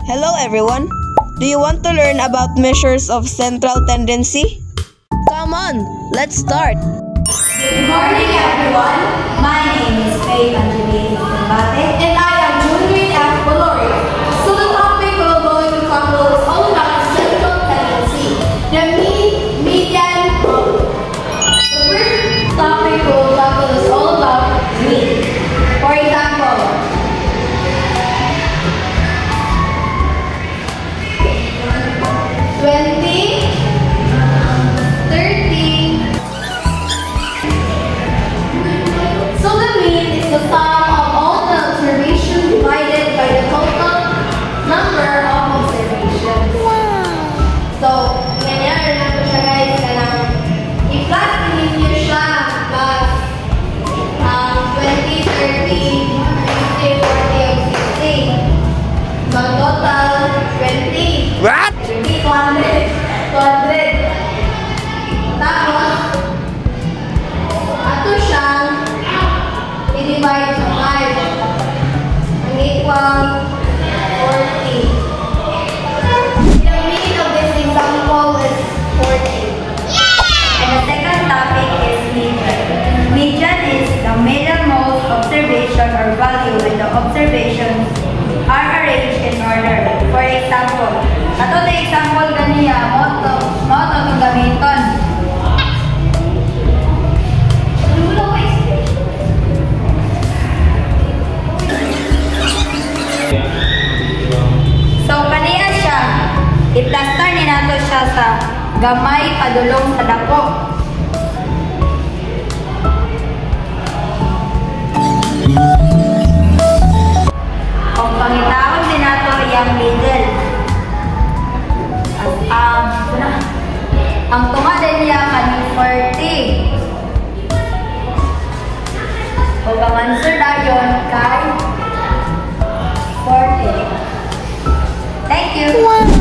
Hello everyone! Do you want to learn about measures of central tendency? Come on, let's start! Good morning everyone! My name is Faye Angeline Combate and I am Julian F. Valori. So the topic we're going to tackle is all about central tendency, the mean, median, mode. The first topic we'll tackle is all about mean. For example, the sum of all the observations divided by the total number of observations. Wow. So, ganyan na po siya guys. I-plus ninyo siya plus 20, 30, 50, 40, 60. So, total 20. What? 20, 200. Tapos, ato siyang divide sa 5 ang equal 40. The mean of this example is 40. And the second topic is median. Median is the middlemost observation or value when the observations are arranged in order. For example, ato the example ganiya mo to gamiton. I-plaster ni nato siya sa gamay padulong sa dako. Kung pangitawag din nato yung middle. Ang tunga din niya kaning 40. Kung ang answer dayon kay 40. Thank you.